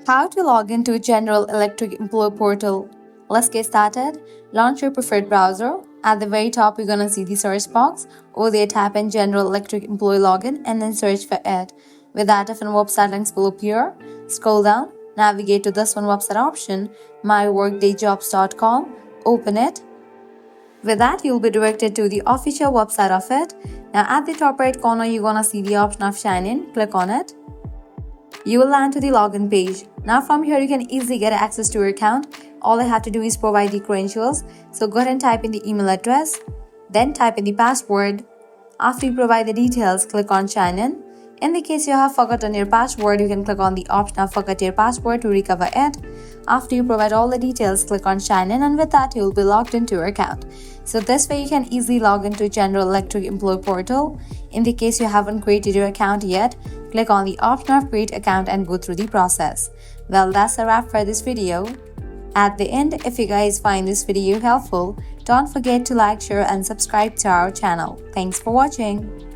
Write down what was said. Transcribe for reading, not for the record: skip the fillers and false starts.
How to log into General Electric Employee Portal. Let's get started. Launch your preferred browser. At the very top, you're gonna see the search box. Over there, type in General Electric Employee Login and then search for it. With that, different website links will appear. Scroll down, navigate to this one website option, myworkdayjobs.com. Open it. With that, you'll be directed to the official website of it. Now, at the top right corner, you're gonna see the option of Sign In. Click on it. You will land to the login page. Now from here you can easily get access to your account. All I have to do is provide the credentials. So go ahead and type in the email address, then type in the password. After you provide the details, click on sign in. In the case you have forgotten your password, you can click on the option of forget your password to recover it. After you provide all the details, click on sign in, and with that you will be logged into your account. So this way you can easily log into General Electric Employee Portal. In the case you haven't created your account yet, click on the option of create account and go through the process. Well, that's a wrap for this video. At the end, if you guys find this video helpful, don't forget to like, share and subscribe to our channel. Thanks for watching.